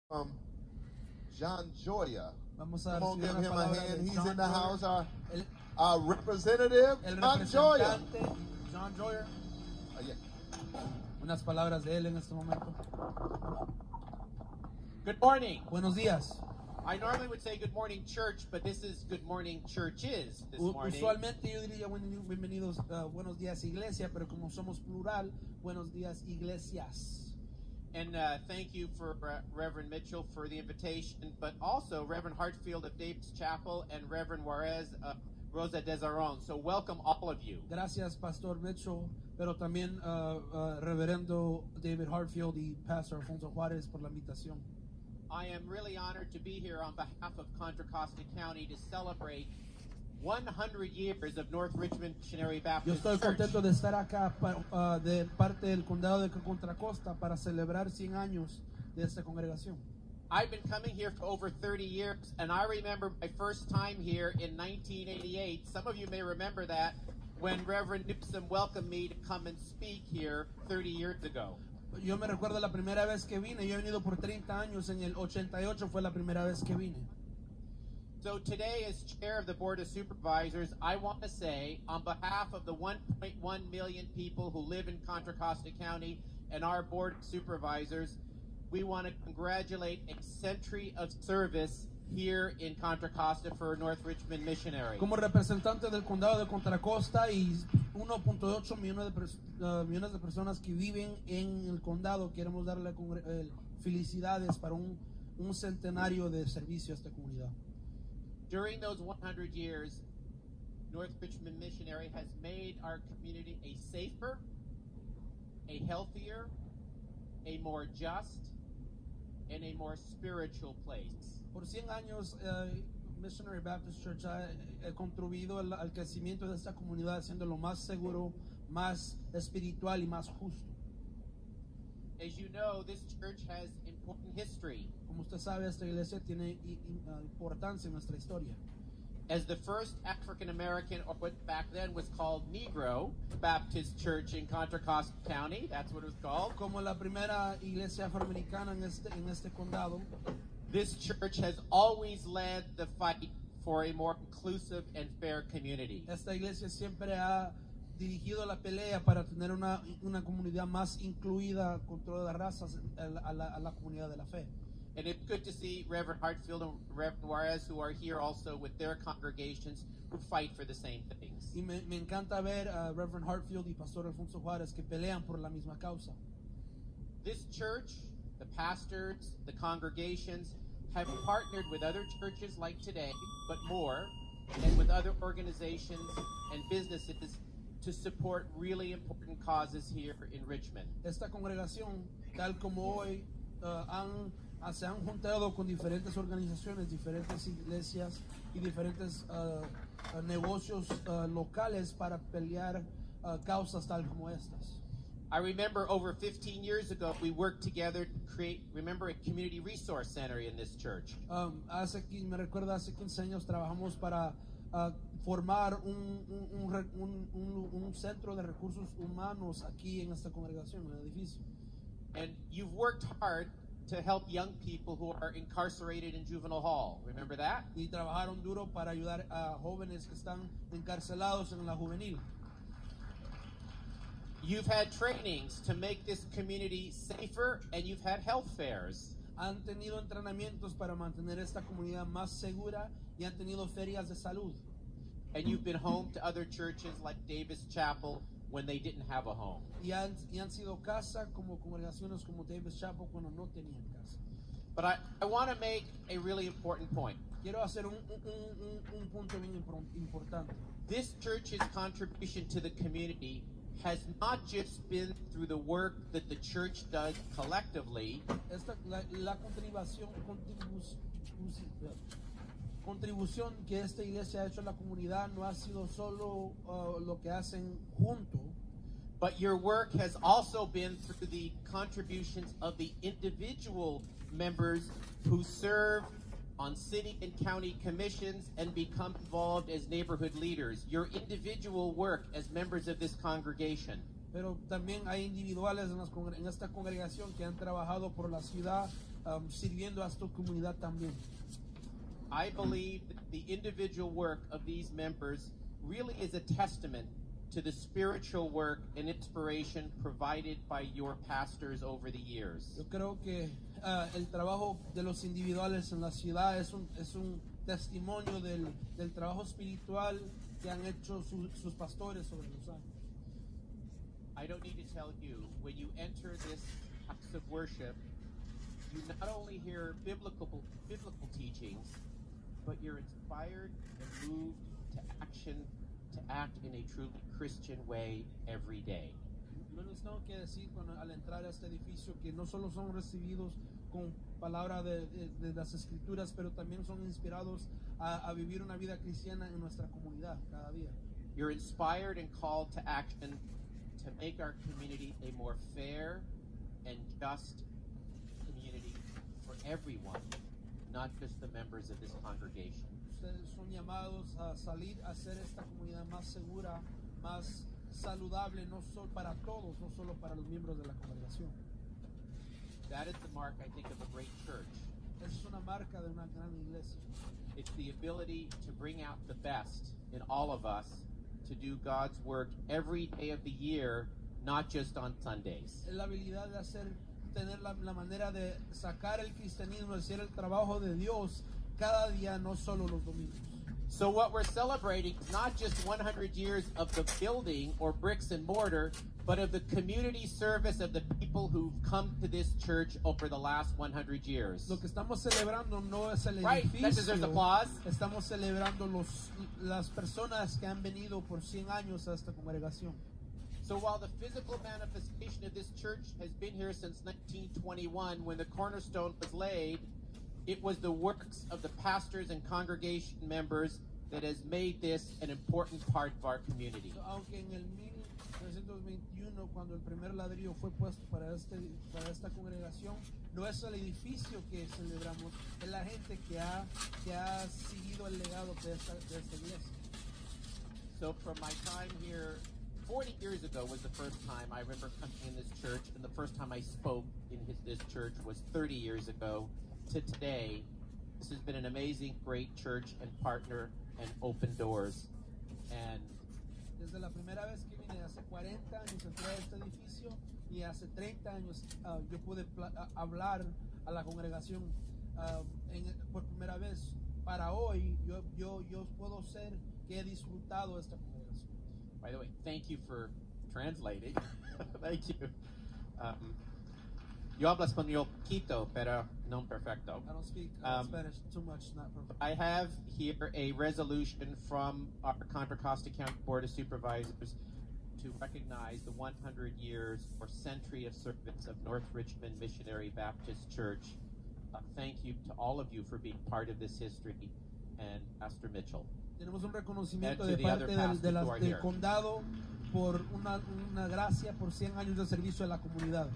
from John Joya. Vamos a Come on, give recibir him una a palabra hand. de He's John in the Joyer, house. el Our representative, John Joya. representante John Joyer. Yeah. Unas palabras de él en este momento. Good morning. Buenos días. I normally would say good morning church, but this is good morning churches this morning. Usualmente yo diría bienvenidos, buenos días iglesia, pero como somos plural, buenos días iglesias. And thank you for Reverend Mitchell for the invitation, but also Reverend Hartfield of Davis Chapel and Reverend Juarez of Rosa Desaron. So welcome all of you. Gracias Pastor Mitchell, pero también Reverendo David Hartfield y Pastor Alfonso Juárez por la invitación. I am really honored to be here on behalf of Contra Costa County to celebrate 100 years of North Richmond Missionary Yo Baptist estoy Church. contento de estar acá de parte del condado de Contra Costa para celebrar 100 años de esta congregación. I've been coming here for over 30 years, and I remember my first time here in 1988. Some of you may remember that when Reverend Newsom welcomed me to come and speak here 30 years ago. Yo me recuerdo la primera vez que vine. Yo he venido por 30 años. En el 88 fue la primera vez que vine. So today, as chair of the Board of Supervisors, I want to say, on behalf of the 1.1 million people who live in Contra Costa County and our Board of Supervisors, we want to congratulate a century of service here in Contra Costa for North Richmond Missionary. Como representante del condado de Contra Costa y 1.8 millones de personas que viven en el condado, queremos darle felicidades para un centenario de servicio a esta comunidad. During those 100 years, North Richmond Missionary has made our community a safer, a healthier, a more just, and a more spiritual place. Por 100 años, Missionary Baptist Church ha contribuido al crecimiento de esta comunidad, haciéndolo más seguro, más espiritual y más justo. As you know, this church has important history. Como usted sabe, esta iglesia tiene importancia en nuestra historia. As the first African American, or what back then was called Negro, Baptist Church in Contra Costa County, that's what it was called. Como la primera iglesia afroamericana en este condado, this church has always led the fight for a more inclusive and fair community. Esta iglesia siempre ha dirigido la pelea para tener una comunidad más incluida con todas las razas a la comunidad de la fe. And it's good to see Reverend Hartfield and Reverend Juarez, who are here also with their congregations, who fight for the same things. Y me encanta ver a Reverend Hartfield y Pastor Alfonso Juárez que pelean por la misma causa. This church, the pastors, the congregations, have partnered with other churches like today, but more, and with other organizations and businesses to support really important causes here in Richmond. Esta congregación, tal como hoy, se han juntado con diferentes organizaciones, diferentes iglesias y diferentes negocios locales para pelear causas tal como estas. I remember over 15 years ago, we worked together to create, a community resource center in this church. Me recuerdo hace 15 años trabajamos para formar un centro de recursos humanos aquí en esta congregación, en el edificio. And you've worked hard to help young people who are incarcerated in juvenile hall. Remember that? Y trabajaron duro para ayudar a jóvenes que están encarcelados en la juvenil. You've had trainings to make this community safer, and you've had health fairs. Han tenido entrenamientos para mantener esta comunidad más segura y han tenido ferias de salud. And you've been home to other churches like Davis Chapel when they didn't have a home. Y han sido casa como congregaciones como Davis Chapel cuando no tenían casa. But I want to make a really important point. Quiero hacer un punto bien importante. This church's contribution to the community has not just been through the work that the church does collectively. La contribución que esta iglesia ha hecho a la comunidad no ha sido solo lo que hacen juntos, but your work has also been through the contributions of the individual members who serve on city and county commissions and become involved as neighborhood leaders. Your individual work as members of this congregation. Pero también hay individuales en esta congregación que han trabajado por la ciudad sirviendo a esta comunidad también. I believe that the individual work of these members really is a testament to the spiritual work and inspiration provided by your pastors over the years. Yo creo que el trabajo de los individuales en la ciudad es un testimonio del trabajo espiritual que han hecho sus pastores sobre los años. I don't need to tell you, when you enter this house of worship, you not only hear biblical teachings, but you're inspired and moved to action, to act in a truly Christian way every day. No les tengo que decir al entrar a este edificio que no solo son recibidos con palabra de las escrituras, pero también son inspirados a vivir una vida cristiana en nuestra comunidad cada día. You're inspired and called to action to make our community a more fair and just community for everyone, not just the members of this congregation. Ustedes son llamados a salir a hacer esta comunidad más segura, más saludable, no solo para todos, no solo para los miembros de la congregación. That is the mark, I think, of a great church. Esa es una marca de una gran iglesia. It's the ability to bring out the best in all of us to do God's work every day of the year, not just on Sundays. Es la habilidad de tener la manera de sacar el cristianismo, de hacer el trabajo de Dios cada día, no solo los domingos. So what we're celebrating is not just 100 years of the building or bricks and mortar, but of the community service of the people who've come to this church over the last 100 years. Lo que estamos celebrando no es el Right, that deserves edificio. applause. Estamos celebrando las personas que han venido por 100 años a esta congregación. So while the physical manifestation of this church has been here since 1921, when the cornerstone was laid, it was the works of the pastors and congregation members that has made this an important part of our community. Aunque en el 1921, cuando el primer ladrillo fue puesto para esta congregación, no es el edificio que celebramos, es la gente que ha seguido el legado de esta iglesia. So from my time here, 40 years ago was the first time I remember coming in this church, and the first time I spoke in this church was 30 years ago. To today, this has been an amazing, great church and partner and open doors. And Desde la primera vez que vine hace 40 años entré a este edificio y hace 30 años yo pude hablar a la congregación por primera vez. Para hoy yo puedo ser que he disfrutado esta congregación. by the way, thank you for translating. Thank you. Yo hablo español poquito, pero no perfecto. I don't speak Spanish too much, not perfect. I have here a resolution from our Contra Costa County Board of Supervisors to recognize the 100 years or century of service of North Richmond Missionary Baptist Church. Thank you to all of you for being part of this history, and Pastor Mitchell. Tenemos un reconocimiento And to de the other parte pastors who are del here. condado por una gracia por 100 años de servicio a la comunidad.